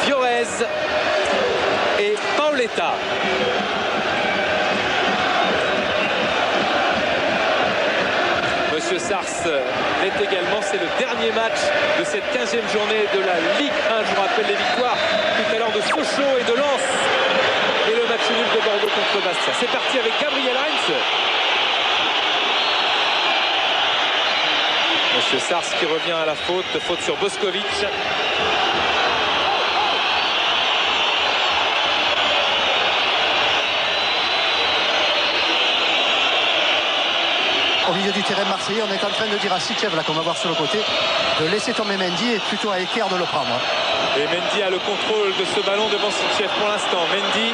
Fiorez et Paoletta. Monsieur Sars l'est également, c'est le dernier match de cette 15e journée de la Ligue 1. Je vous rappelle les victoires tout à l'heure de Sochaux et de Lens et le match nul de Bordeaux contre Bastia. C'est parti avec Gabriel Heinz. Monsieur Sars qui revient à la faute sur Boskovic. Au milieu du terrain marseillais, on est en train de dire à Sitchev, là qu'on va voir sur le côté, de laisser tomber Mendy et plutôt à Eker de le prendre. Et Mendy a le contrôle de ce ballon devant Sitchev pour l'instant. Mendy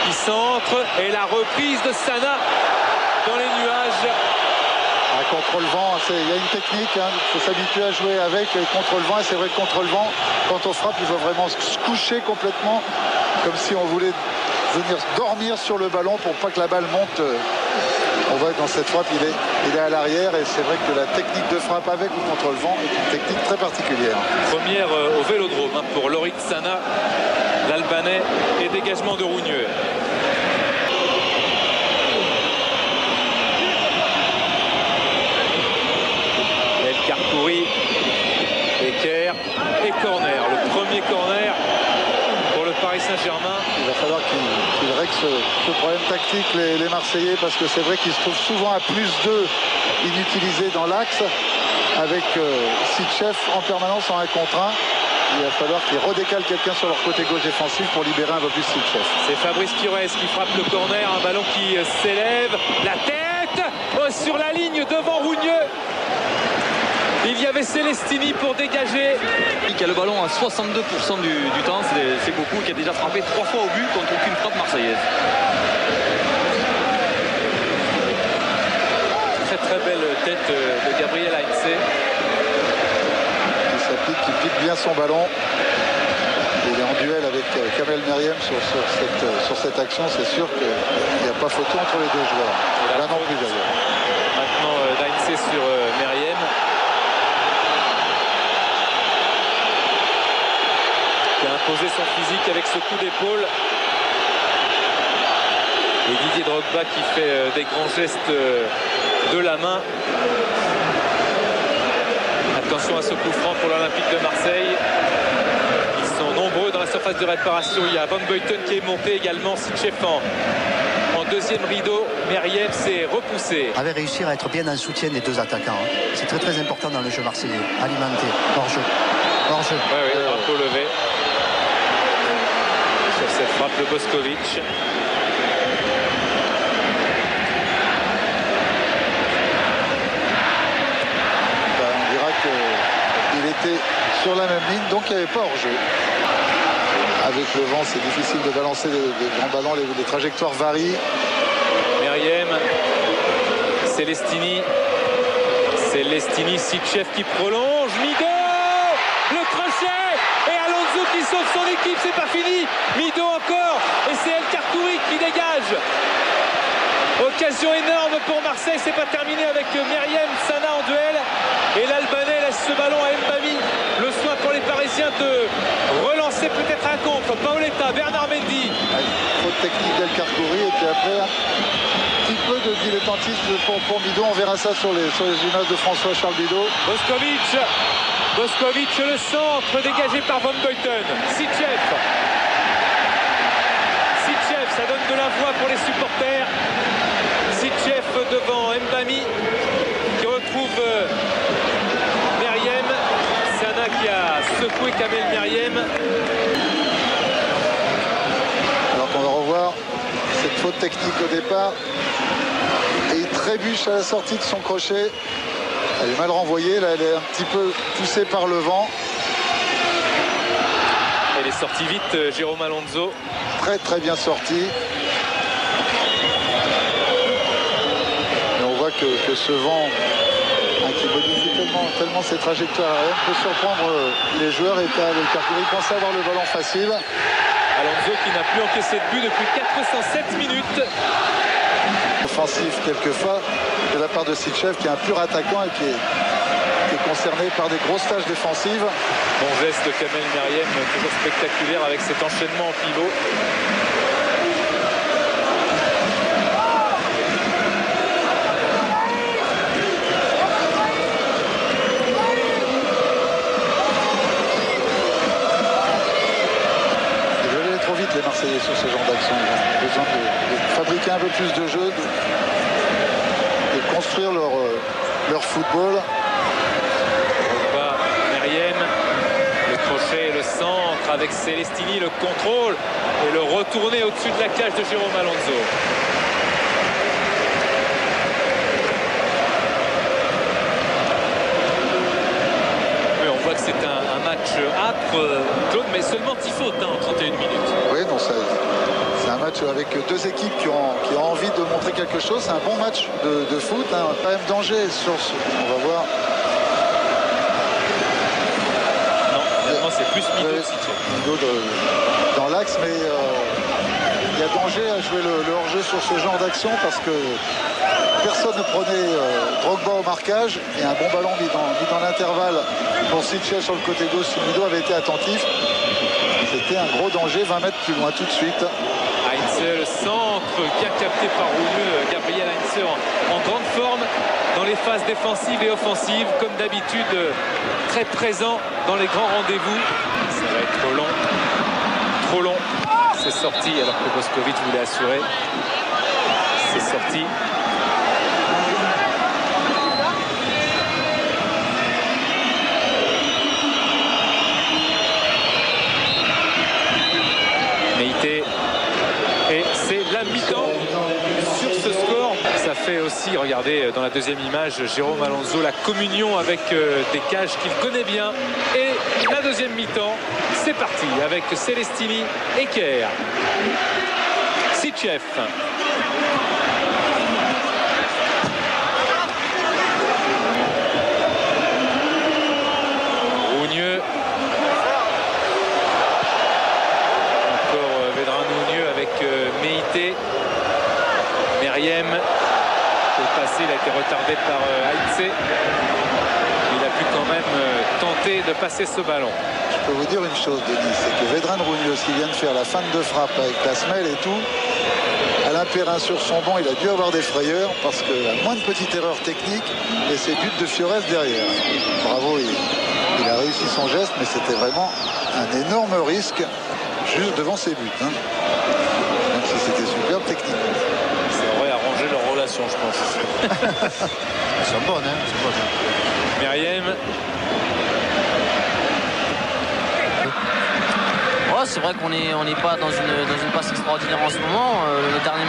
qui centre et la reprise de Sana dans les nuages. Contre le vent, il y a une technique, il faut s'habituer à jouer avec contre le vent. Et c'est vrai que contre le vent, quand on frappe, il faut vraiment se coucher complètement, comme si on voulait venir dormir sur le ballon pour pas que la balle monte. On voit que dans cette frappe, il est à l'arrière, et c'est vrai que la technique de frappe avec ou contre le vent est une technique très particulière. Première au Vélodrome pour Lorik Sana, l'Albanais, et dégagement de Rougneux. Karkouri, Eker et corner. Le premier corner pour le Paris Saint-Germain. Il va falloir qu'il règle ce problème tactique, les Marseillais, parce que c'est vrai qu'ils se trouvent souvent à +2 inutilisés dans l'axe, avec Sitchev en permanence en 1 contre 1. Il va falloir qu'ils redécalent quelqu'un sur leur côté gauche défensif pour libérer un peu plus Sitchev. C'est Fabrice Fiorez qui frappe le corner, un ballon qui s'élève, la tête sur la ligne devant Rougneux. Il y avait Celestini pour dégager. Qui a le ballon à 62% du temps, c'est beaucoup, qui a déjà frappé 3 fois au but contre aucune frappe marseillaise. Très belle tête de Gabriel Heinze. Qui pique bien son ballon. Il est en duel avec Kamel Meriem sur cette action. C'est sûr qu'il n'y a pas photo entre les deux joueurs. Là non plus d'ailleurs. Maintenant d'Heinze sur Meriem. Qui a imposé son physique avec ce coup d'épaule. Et Didier Drogba qui fait des grands gestes de la main. Attention à ce coup franc pour l'Olympique de Marseille. Ils sont nombreux dans la surface de réparation. Il y a Van Buiten qui est monté également. Sitchev en deuxième rideau. Meriem s'est repoussé. Avait réussir à être bien en soutien des deux attaquants. C'est très très important dans le jeu marseillais. Alimenter, hors-jeu. Hors-jeu. Oui, drapeau levé. Sur cette frappe de Boskovic. On dira qu'il était sur la même ligne, donc il n'y avait pas hors-jeu. Avec le vent, c'est difficile de balancer des grands ballons, les trajectoires varient. Meriem, Celestini, Sitchev qui prolonge, Mido, le crochet, et Alonso qui sauve son équipe, c'est pas fini, Mido encore, et c'est El Karkouri qui dégage. Occasion énorme pour Marseille, c'est pas terminé avec Meriem, Sana en duel, et l'Albanais laisse ce ballon à Mbami. Le soin pour les Parisiens de relancer peut-être un contre. Paoletta, Bernard Mendy. Faute technique d'El Karkouri, et puis après un petit peu de dilettantisme pour Mido. On verra ça sur les images de François-Charles Mido. Boskovic, le centre dégagé par Van Buiten. Sitchev, ça donne de la voix pour les supporters. Sitchev devant Mbami qui retrouve Meriem. Sana qui a secoué Kamel Meriem. Alors qu'on va revoir cette faute technique au départ. Et il trébuche à la sortie de son crochet. Elle est mal renvoyée, là elle est un petit peu poussée par le vent. Elle est sortie vite, Jérôme Alonso. Très bien sortie. Et on voit que ce vent qui modifie tellement ses trajectoires aériennes peut surprendre les joueurs. Et El Karkouri pensait avoir le ballon facile. Alonso qui n'a plus encaissé de but depuis 407 minutes. Offensif quelquefois de la part de Sitchev, qui est un pur attaquant et qui qui est concerné par des grosses tâches défensives. Bon geste de Kamel Meriem, toujours spectaculaire avec cet enchaînement en pivot. Les Marseillais sur ce genre d'action, ils ont besoin de fabriquer un peu plus de jeu, de construire leur football. Meriem, le crochet, le centre avec Celestini, le contrôle et le retourné au-dessus de la cage de Jérôme Alonso. On voit que c'est un match âpre, Claude, mais seulement 10 fautes en 31 minutes. Oui, non, c'est un match avec deux équipes qui ont envie de montrer quelque chose. C'est un bon match de foot, hein. Quand même danger sur ce. On va voir. Non, c'est plus Mido dans l'axe, mais il y a danger à jouer le hors-jeu sur ce genre d'action parce que personne ne prenait Drogba au marquage et un bon ballon mis dans l'intervalle pour Sitchell sur le côté gauche. Si Mido avait été attentif, c'était un gros danger, 20 mètres plus loin tout de suite. Heinze, le centre bien capté par Rougneux. Gabriel Heinze en grande forme dans les phases défensives et offensives, comme d'habitude très présent dans les grands rendez-vous. Ça va être trop long. Trop long. C'est sorti alors que Boskovic voulait assurer. C'est sorti. Et c'est la mi-temps sur ce score. Ça fait aussi, regardez dans la deuxième image, Jérôme Alonso, la communion avec des cages qu'il connaît bien. Et la deuxième mi-temps, c'est parti avec Celestini et Kerr. Sitchef. Rougneux. Meïté, Meriem est passé, il a été retardé par Heinze. Il a pu quand même tenter de passer ce ballon. Je peux vous dire une chose, Denis, c'est que Vedran Rougneux, qui vient de faire la fin de frappe avec la semelle et tout, Alain Perrin sur son banc, il a dû avoir des frayeurs parce qu'à moins de petites erreurs techniques et ses buts de Fiores derrière. Bravo, il a réussi son geste, mais c'était vraiment un énorme risque juste devant ses buts. Hein. C'était superbe techniquement. Ça aurait arrangé leur relation, je pense. C'est bon, hein. Meriem. Ouais, c'est vrai qu'on n'est pas dans une passe extraordinaire en ce moment. Nos deux derniers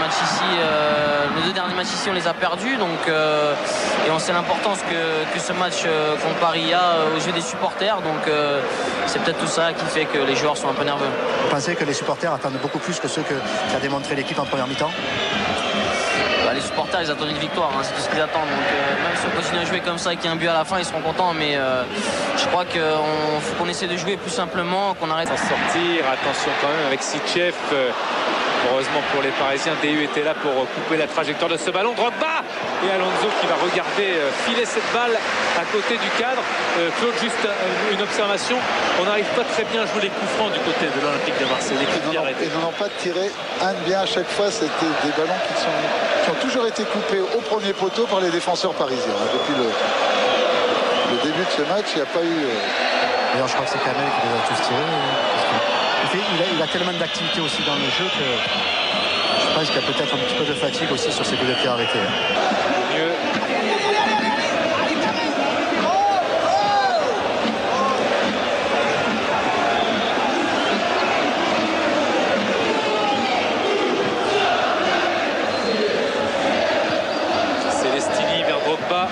matchs ici, on les a perdus. Donc, et on sait l'importance que ce match contre Paris a aux yeux des supporters. Donc c'est peut-être tout ça qui fait que les joueurs sont un peu nerveux. Vous pensez que les supporters attendent beaucoup plus que ceux qu'a démontré l'équipe en première mi-temps? Les supporters, ils attendent une victoire, hein, c'est tout ce qu'ils attendent. Donc même si on continue à jouer comme ça et qu'il y a un but à la fin, ils seront contents. Mais je crois faut qu'on essaie de jouer plus simplement, qu'on arrête. Sans sortir, attention quand même avec Sitchef. Heureusement pour les Parisiens, DU était là pour couper la trajectoire de ce ballon. Drogba et Alonso qui va regarder filer cette balle à côté du cadre. Claude, juste une observation. On n'arrive pas très bien à jouer les coups francs du côté de l'Olympique de Marseille. Les coups ils n'en ont pas tiré un de bien à chaque fois. C'était des ballons qui ont toujours été coupés au premier poteau par les défenseurs parisiens. Depuis le début de ce match, il n'y a pas eu... D'ailleurs, je crois que c'est Kamel qui les a tous tirés. Il a tellement d'activité aussi dans le jeu que je pense qu'il y a peut-être un petit peu de fatigue aussi sur ses coups de pied arrêtés. Mieux. Celestini vers Drogba.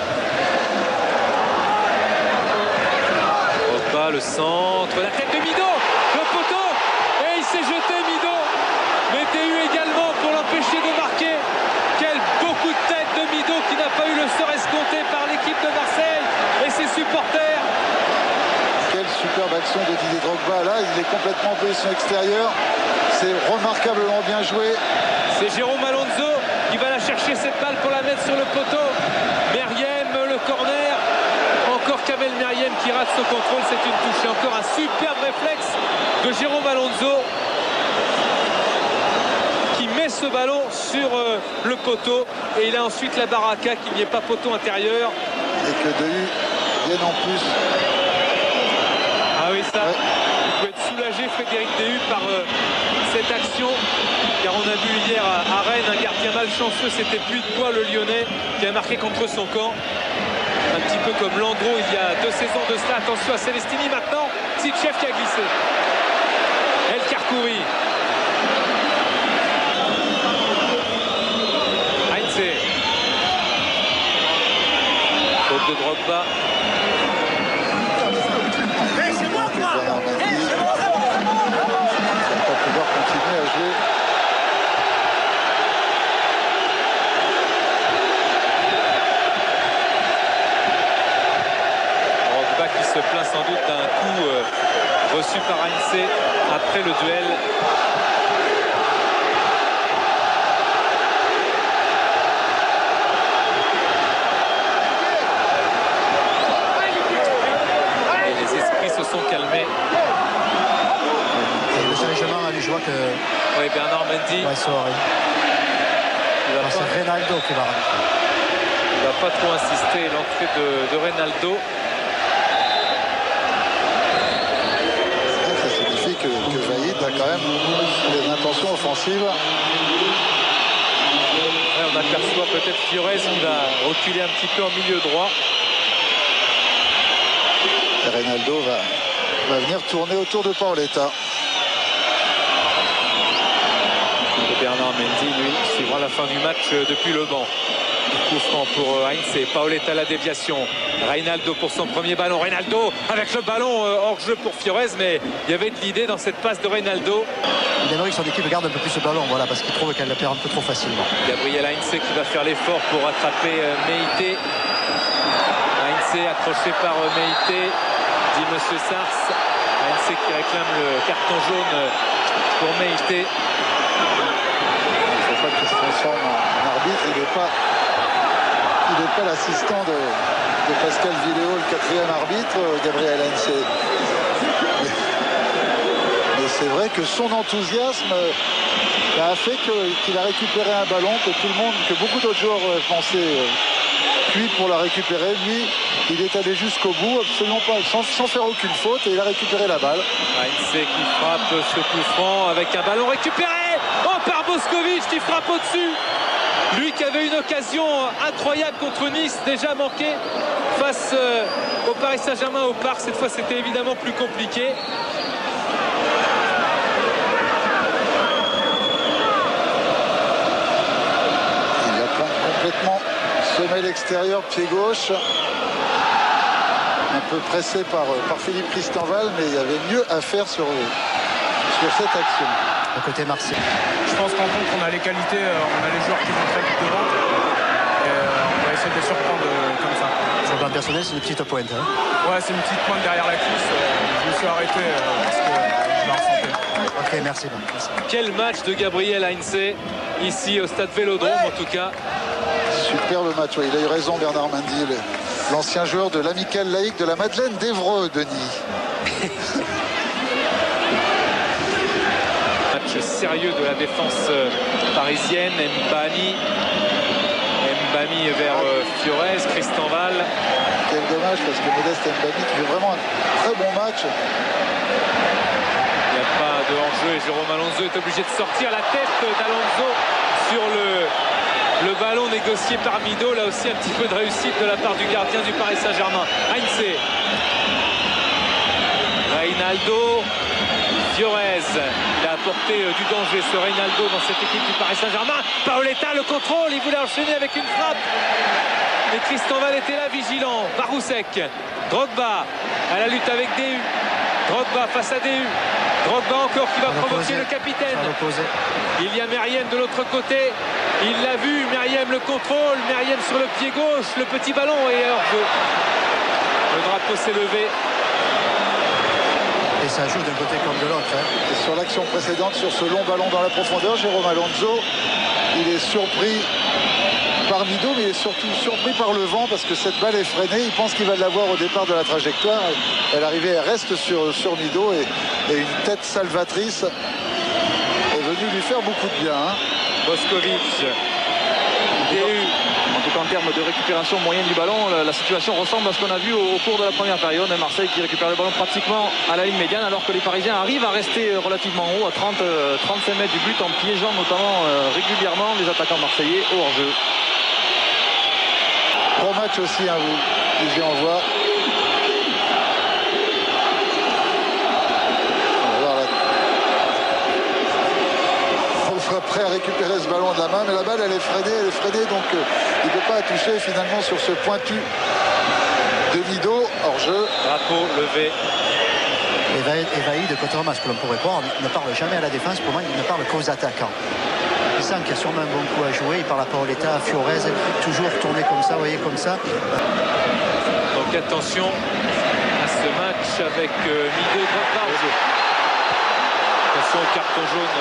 Drogba, le centre, la tête de Mido, le poteau, et il s'est jeté Mido. Mais TU également pour l'empêcher de marquer. Quel beau coup de tête de Mido qui n'a pas eu le sort escompté par l'équipe de Marseille et ses supporters. Quelle superbe action de Didier Drogba. Là, il est complètement en position extérieure. C'est remarquablement bien joué. C'est Jérôme Alonso qui va la chercher cette balle pour la mettre sur le poteau. Meriem, le corner. Encore Kamel qui rate son contrôle, c'est une touche. Et encore un superbe réflexe de Jérôme Alonso qui met ce ballon sur le poteau. Et il a ensuite la baraka qu'il n'y ait pas poteau intérieur. Et que Dehu vienne en plus. Ah oui, ça, ouais. Il peut être soulagé, Frédéric Dehu, par cette action. Car on a vu hier à Rennes un gardien malchanceux, c'était Puy-de-Poix, le Lyonnais, qui a marqué contre son camp. Un petit peu comme Landreau il y a 2 saisons de cela. Attention à Celestini maintenant. Sitchev qui a glissé. El Karkouri. Heinze. Faute de Drogba. Pouvoir continuer à jouer. Drogba qui se plaint sans doute d'un coup reçu par Heinze après le duel. Et les esprits se sont calmés. Je vois que... Oui, Bernard Mendy. Ouais, c'est Reynaldo qui va rentrer. Il ne va pas trop insister. L'entrée de Reynaldo. Ça signifie que Vaïd a quand même des intentions offensives. Ouais, on aperçoit peut-être Fiorez qui va reculer un petit peu en milieu droit. Et Reynaldo va venir tourner autour de Paoletta. Bernard Mendy, lui, suivra la fin du match depuis le banc. Coup franc pour Heinze. Paoletta la déviation. Reynaldo pour son premier ballon. Reynaldo avec le ballon hors jeu pour Fiorez, mais il y avait de l'idée dans cette passe de Reynaldo. Il aimerait que son équipe garde un peu plus ce ballon, voilà, parce qu'il trouve qu'elle le perd un peu trop facilement. Gabriel Heinze qui va faire l'effort pour rattraper Meïté. Heinze accroché par Meïté, dit Monsieur Sars. Heinze qui réclame le carton jaune pour Meïté. Qui se transforme en arbitre, il n'est pas l'assistant de Pascal Villéo, le 4e arbitre, Gabriel Heinze. Mais c'est vrai que son enthousiasme a fait qu'il a récupéré un ballon que beaucoup d'autres joueurs pensaient cuit pour la récupérer. Lui, il est allé jusqu'au bout, absolument pas, sans faire aucune faute, et il a récupéré la balle. Heinze qui frappe ce coup franc avec un ballon récupéré par Boskovic qui frappe au-dessus. Lui qui avait une occasion incroyable contre Nice, déjà manqué face au Paris Saint-Germain au Parc. Cette fois, c'était évidemment plus compliqué. Il a complètement semé l'extérieur, pied gauche. Un peu pressé par Philippe Christenval, mais il y avait mieux à faire sur cette action. À côté Marseille. Je pense qu'en contre, on a les qualités, on a les joueurs qui vont très vite devant. Et on va essayer de les surprendre comme ça. Sur le plan personnel, c'est une petite pointe. Hein. Ouais, c'est une petite pointe derrière la cuisse. Je me suis arrêté parce que je la ressentais. Ok, merci. Quel match de Gabriel Heinze, ici au stade Vélodrome en tout cas. Superbe match, ouais, il a eu raison Bernard Mendy, l'ancien joueur de l'Amicale laïque de la Madeleine d'Évreux, Denis. Match sérieux de la défense parisienne. Mbami vers Fiorez, Christenval. Quel dommage parce que Modeste Mbami qui fait vraiment un très bon match. Il n'y a pas de hors-jeu et Jérôme Alonso est obligé de sortir la tête d'Alonso sur le ballon négocié par Mido. Là aussi un petit peu de réussite de la part du gardien du Paris Saint-Germain. Heinze. Reynaldo. Fiorez, il a apporté du danger ce Reynaldo dans cette équipe du Paris Saint-Germain. Paoletta le contrôle, il voulait enchaîner avec une frappe. Mais Christenval était là vigilant. Barousek, Drogba à la lutte avec Dehu. Drogba face à Dehu. Drogba encore qui va provoquer le capitaine. Il y a Meriem de l'autre côté. Il l'a vu, Meriem le contrôle. Meriem sur le pied gauche, le petit ballon et hors-jeu. Le drapeau s'est levé. Et ça joue d'un côté comme de l'autre. Hein. Et sur l'action précédente, sur ce long ballon dans la profondeur, Jérôme Alonso, il est surpris par Mido, mais il est surtout surpris par le vent parce que cette balle est freinée. Il pense qu'il va l'avoir au départ de la trajectoire. Elle reste sur Mido et une tête salvatrice est venue lui faire beaucoup de bien. Hein. Boskovic, DU. En tout cas, en termes de récupération moyenne du ballon, la situation ressemble à ce qu'on a vu au cours de la première période. Marseille qui récupère le ballon pratiquement à la ligne médiane, alors que les Parisiens arrivent à rester relativement haut, à 35 mètres du but, en piégeant notamment régulièrement les attaquants marseillais au hors-jeu. Gros match aussi, hein, vous disiez en voix. Prêt à récupérer ce ballon de la main, mais la balle elle est freinée, donc il ne peut pas toucher finalement sur ce pointu de Mido hors jeu. Drapeau levé. Évahi de côté match que l'on pourrait voir, ne parle jamais à la défense, pour moi il ne parle qu'aux attaquants. Il sent qu'il y a sûrement un bon coup à jouer, il parle à Paoletta, à Fiorez, toujours tourné comme ça, vous voyez, comme ça. Donc attention à ce match avec Mido Drogba. Attention au carton jaune.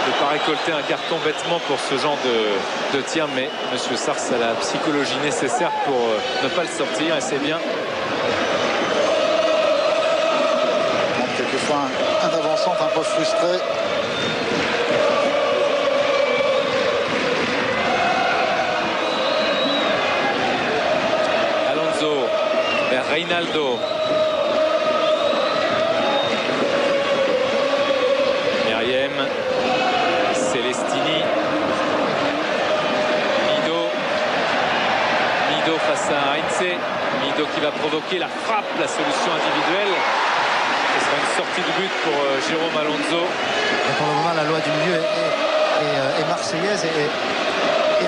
Ne pas récolter un carton bêtement pour ce genre de tir, mais M. Sars a la psychologie nécessaire pour ne pas le sortir, et c'est bien. Quelquefois un avançant un peu frustré. Alonso vers Reinaldo. Meriem. Celestini. Mido face à Heinze. Mido qui va provoquer la frappe, la solution individuelle. Ce sera une sortie de but pour Jérôme Alonso. Et pour le moment, la loi du milieu est marseillaise et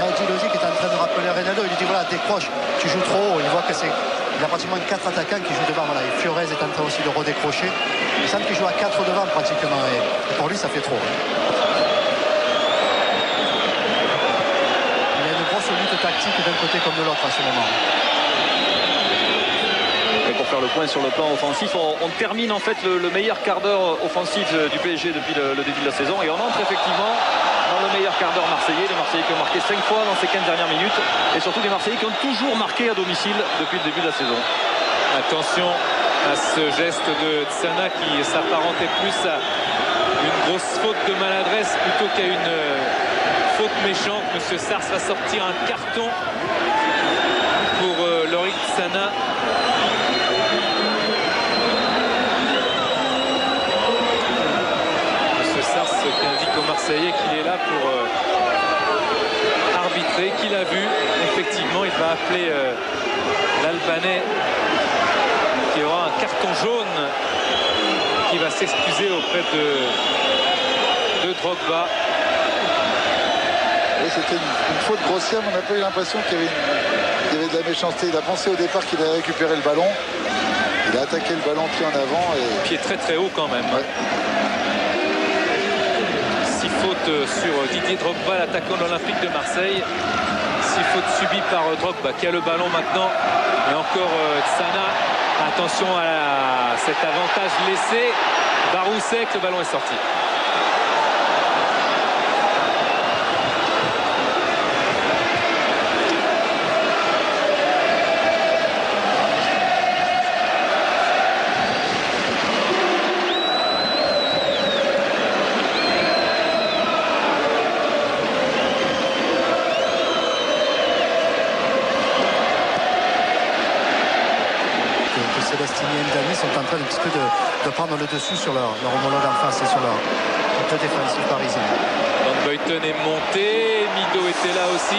Angelosi qui est en train de rappeler Reynaldo. Il lui dit voilà, décroche, tu joues trop haut. Il voit que il a pratiquement 4 attaquants qui jouent devant. Voilà. Et Fiorez est en train aussi de redécrocher. Il semble qu'il joue à 4 devant pratiquement. Et pour lui, ça fait trop. Tactique d'un côté comme de l'autre à ce moment. Et pour faire le point sur le plan offensif, on termine en fait le meilleur quart d'heure offensif du PSG depuis le début de la saison, et on entre effectivement dans le meilleur quart d'heure marseillais. Les Marseillais qui ont marqué 5 fois dans ces 15 dernières minutes, et surtout des Marseillais qui ont toujours marqué à domicile depuis le début de la saison. Attention à ce geste de Tsana qui s'apparentait plus à une grosse faute de maladresse plutôt qu'à une faute méchante. Monsieur Sars va sortir un carton pour Lorik Tsana. Monsieur Sars qui indique aux Marseillais qu'il est là pour arbitrer, qu'il a vu. Effectivement, il va appeler l'Albanais qui aura un carton jaune, qui va s'excuser auprès de Drogba. C'était une faute grossière, mais on n'a pas eu l'impression qu'il y avait de la méchanceté. Il a pensé au départ qu'il allait récupérer le ballon. Il a attaqué le ballon pied en avant. Et... pied très très haut quand même. Ouais. 6 fautes sur Didier Drogba, l'attaquant de l'Olympique de Marseille. 6 fautes subies par Drogba qui a le ballon maintenant. Et encore Tsana. Attention à cet avantage laissé. Baroussek, le ballon est sorti. Sont en train un petit peu de prendre le dessus sur leur homologue en face et sur leur défensif parisien. Van Buiten est monté, Mido était là aussi.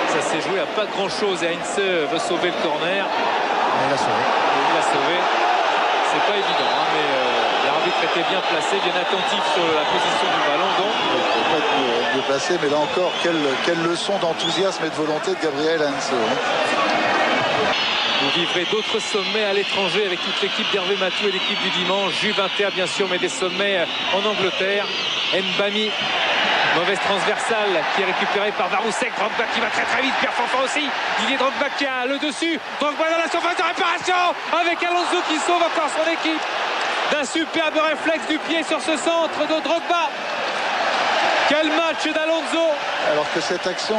Ça s'est joué à pas grand chose et Heinze veut sauver le corner. Il l'a sauvé. Il l'a sauvé. C'est pas évident, hein, mais l'arbitre était bien placé, bien attentif sur la position du ballon. Donc il ne peut pas être mieux placé, mais là encore, quelle leçon d'enthousiasme et de volonté de Gabriel Heinze. Vous vivrez d'autres sommets à l'étranger avec toute l'équipe d'Hervé Matou et l'équipe du dimanche. Juve Inter bien sûr, mais des sommets en Angleterre. Mbami, mauvaise transversale qui est récupérée par Baroussek. Drogba qui va très très vite, Pierre Fanfan aussi. Didier Drogba qui a le dessus. Drogba dans la surface de réparation avec Alonso qui sauve encore son équipe d'un superbe réflexe du pied sur ce centre de Drogba. Quel match d'Alonso! Alors que cette action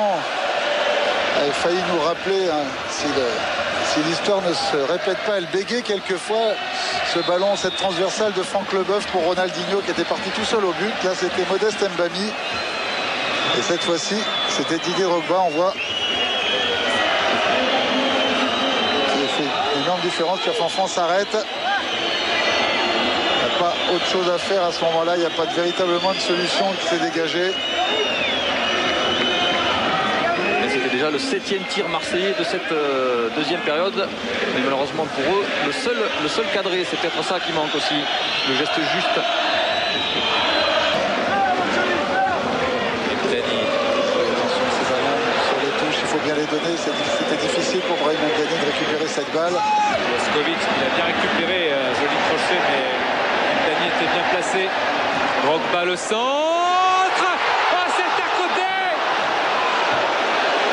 avait failli nous rappeler, hein, si l'histoire ne se répète pas, elle bégait quelquefois ce ballon, cette transversale de Franck Leboeuf pour Ronaldinho qui était parti tout seul au but. Là c'était Modeste Mbami. Et cette fois-ci c'était Didier Drogba, on voit. Qui a fait une énorme différence. Pierre Fanfan s'arrête. Il n'y a pas autre chose à faire à ce moment-là. Il n'y a pas véritablement de solution qui s'est dégagée. C'était déjà le 7e tir marseillais de cette deuxième période. Mais malheureusement pour eux, le seul cadré. C'est peut-être ça qui manque aussi. Le geste juste. Il faut bien les donner, c'était difficile pour Brahim Mangani de récupérer cette balle. Moskovic, il a bien récupéré, joli crochet, mais Mangani était bien placé. Drogba le centre. Oh, c'est à côté.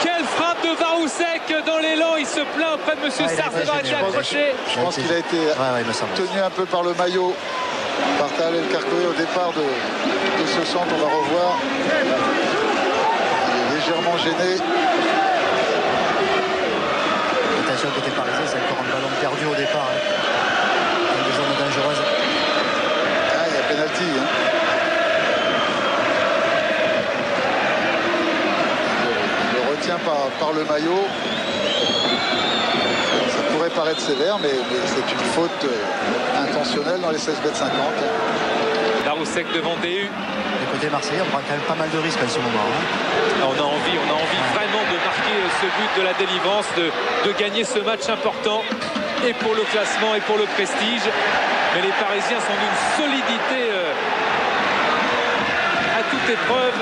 Quelle frappe de Varousek dans l'élan, il se plaint auprès de Monsieur Sarr d'avoir été accroché. Je pense qu'il a été tenu un peu par le maillot par Tal El Kharkouri au départ de ce centre, on va revoir. Il est légèrement gêné. Côté parisien, c'est encore un ballon perdu au départ. Dans des zones dangereuses. Ah, il y a pénalty. Hein. Il le retient par le maillot. Ça pourrait paraître sévère, mais c'est une faute intentionnelle dans les 16,50 m. Varousek devant DU. Du côté marseillais, on prend quand même pas mal de risques en ce moment. On a envie vraiment de marquer ce but de la délivrance, de gagner ce match important, et pour le classement et pour le prestige. Mais les Parisiens sont d'une solidité à toute épreuve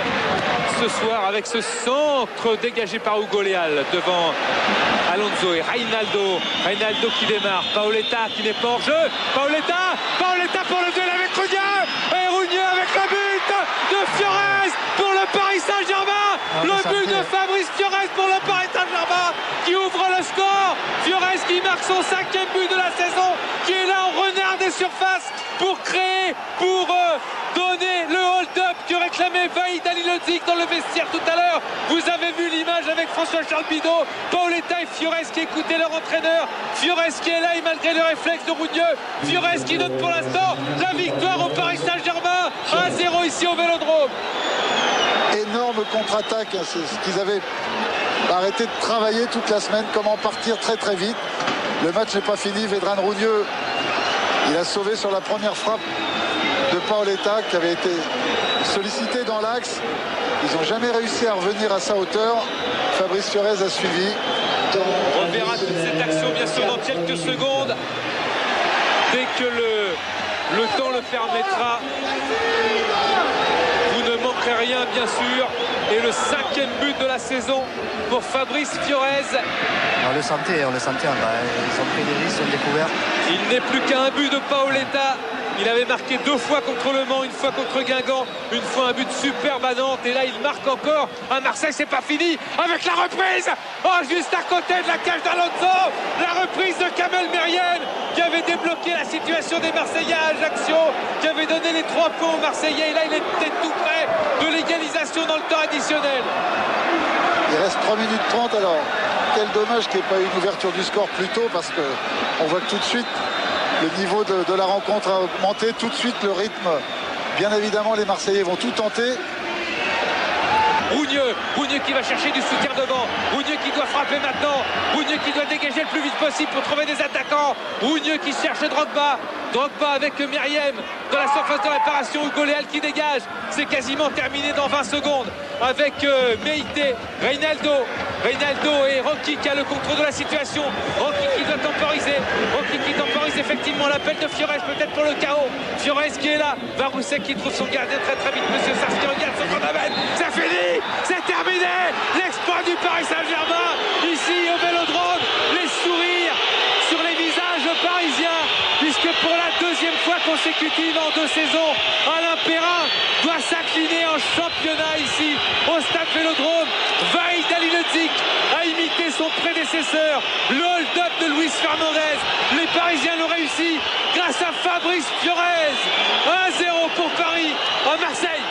ce soir, avec ce centre dégagé par Hugo Leal devant Alonso et Reinaldo qui démarre. Paoletta qui n'est pas hors jeu. Paoletta pour le duel avec Rougneux, et Rougneux avec le but de Fiorez pour le Paris Saint-Germain. Le but de Fabrice Fiorez pour le Paris Saint-Germain qui ouvre le score. Fiorez qui marque son 5e but de la saison, qui est là en renard des surfaces pour créer, pour donner le hold-up que réclamait Vahid Halilhodžić dans le vestiaire tout à l'heure. Vous avez vu l'image avec François-Charles Bidot, Paoletta et Fiorez qui écoutaient leur entraîneur. Fiorez qui est là, et malgré le réflexe de Rougneux, Fiorez qui donne pour l'instant la victoire au Paris Saint-Germain. 1-0 ici au Vélodrome. Énorme contre-attaque, hein, c'est ce qu'ils avaient arrêté de travailler toute la semaine, comment partir très très vite. Le match n'est pas fini. Vedran Rougneux, il a sauvé sur la première frappe de Paoletta qui avait été sollicité dans l'axe. Ils n'ont jamais réussi à revenir à sa hauteur. Fabrice Fiorez a suivi. On reverra toute cette action bien sûr dans quelques secondes, dès que le temps le permettra. Vous ne manquerez rien bien sûr. Et le 5e but de la saison pour Fabrice Fiorez. On le sentait, ils ont pris des risques, ils ont découvert. Il n'est plus qu'à un but de Paoletta. Il avait marqué 2 fois contre Le Mans, une fois contre Guingamp, une fois un but superbe à Nantes. Et là, il marque encore à Marseille. C'est pas fini avec la reprise. Oh, juste à côté de la cage d'Alonso. La reprise de Kamel Meriem qui avait débloqué la situation des Marseillais à Ajaccio, qui avait donné les 3 points aux Marseillais. Et là, il était tout près de l'égalisation dans le temps additionnel. Il reste 3 minutes 30 alors. Quel dommage qu'il n'y ait pas eu une ouverture du score plus tôt, parce qu'on voit que tout de suite le niveau de la rencontre a augmenté, tout de suite le rythme. Bien évidemment, les Marseillais vont tout tenter. Rougneux qui va chercher du soutien devant. Rougneux qui doit frapper maintenant. Rougneux qui doit dégager le plus vite possible pour trouver des attaquants. Rougneux qui cherche Drogba. Drogba avec Meriem dans la surface de réparation. Hugo Leal qui dégage. C'est quasiment terminé dans 20 secondes avec Meïté, Reinaldo et Rocky qui a le contrôle de la situation. Rocky qui doit temporiser. Rocky qui temporise effectivement l'appel de Fiorez, peut-être pour le chaos. Fiorez qui est là. Varousek qui trouve son gardien très très vite. Monsieur Sarr qui regarde son chronomètre. C'est fini, c'est terminé. L'exploit du Paris Saint-Germain ici au Vélodrome. Les sourires sur les visages parisiens, puisque pour la 2e fois consécutive en 2 saisons, Alain Perrin doit s'incliner en championnat ici au stade Vélodrome. Vahid Halilhodžić a imité son prédécesseur, le hold-up de Luis Fernandez. Les Parisiens l'ont réussi grâce à Fabrice Fiorez. 1-0 pour Paris à Marseille.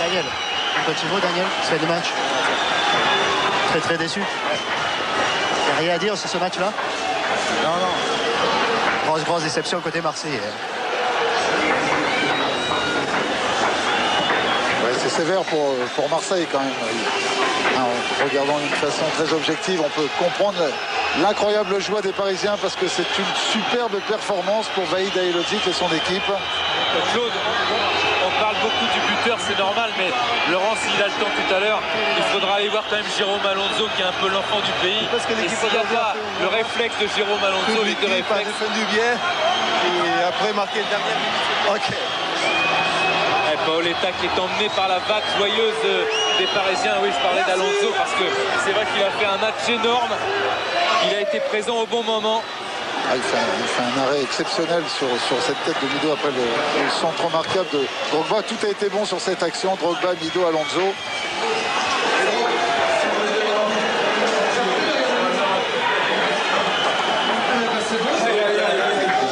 Daniel, un petit mot, Daniel, c'est le match. Très très déçu. Il n'y a rien à dire sur ce match-là? Non. Grosse déception côté Marseillais. Ouais, c'est sévère pour Marseille quand même. En regardant d'une façon très objective, on peut comprendre l'incroyable joie des Parisiens parce que c'est une superbe performance pour Vahid Halilhodžić et son équipe. Claude, on parle beaucoup du buteur, c'est normal, mais Laurent, s'il a le temps tout à l'heure, il faudra aller voir quand même Jérôme Alonso, qui est un peu l'enfant du pays. Parce que et l'équipe s'il n'y a pas le réflexe de Jérôme Alonso, il te réflexe. défendu bien et après marqué le dernier minute. Ok. Et Paoletta qui est emmené par la vague joyeuse des Parisiens. Oui, je parlais d'Alonso parce que c'est vrai qu'il a fait un match énorme. Il a été présent au bon moment. Il fait un arrêt exceptionnel sur cette tête de Mido après le centre remarquable de Drogba. Tout a été bon sur cette action. Drogba, Mido, Alonso.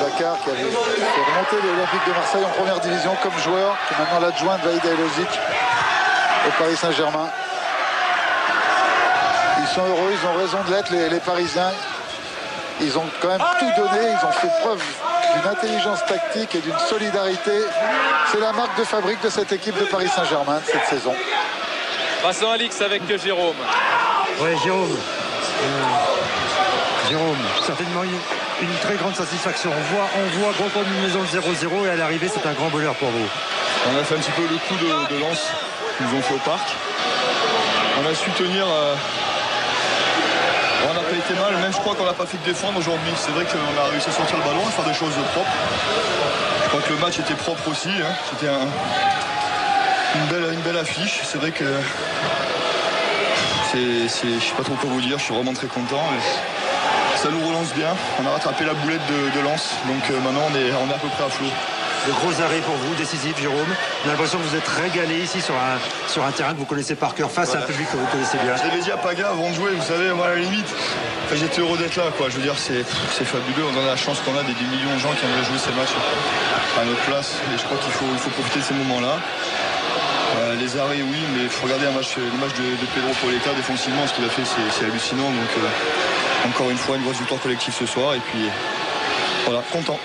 Zakar qui avait fait remonter l'Olympique de Marseille en première division comme joueur, qui est maintenant l'adjoint de Vahid Halilhodžić au Paris Saint-Germain. Ils sont heureux, ils ont raison de l'être, les Parisiens. Ils ont quand même tout donné, ils ont fait preuve d'une intelligence tactique et d'une solidarité. C'est la marque de fabrique de cette équipe de Paris Saint-Germain cette saison. Vincent Alix avec Jérôme. Ouais, Jérôme. Jérôme, certainement une très grande satisfaction. On voit gros comme une maison de 0-0 et à l'arrivée, c'est un grand bonheur pour vous. On a fait un petit peu le coup de lance qu'ils nous ont fait au parc. On a su tenir. On n'a pas été mal, même je crois qu'on n'a pas fait que défendre aujourd'hui. C'est vrai qu'on a réussi à sortir le ballon, à faire des choses propres. Je crois que le match était propre aussi. Hein. C'était une belle affiche. C'est vrai que je ne sais pas trop quoi vous dire. Je suis vraiment très content. Ça nous relance bien. On a rattrapé la boulette de Lens. Donc maintenant on est à peu près à flot. De gros arrêts pour vous, décisif, Jérôme. On a l'impression que vous êtes régalé ici sur un terrain que vous connaissez par cœur, face à un public que vous connaissez bien. Je l'avais dit à Paga avant de jouer, vous savez, moi à la limite, j'étais heureux d'être là, quoi. Je veux dire, c'est fabuleux. On a la chance qu'on a des millions de gens qui aimeraient jouer ces matchs à notre place. Et je crois qu'il faut profiter de ces moments-là. Les arrêts, oui, mais il faut regarder le match de Pedro Paoletta défensivement. Ce qu'il a fait, c'est hallucinant. Donc, encore une fois, une grosse victoire collective ce soir. Et puis, voilà, content.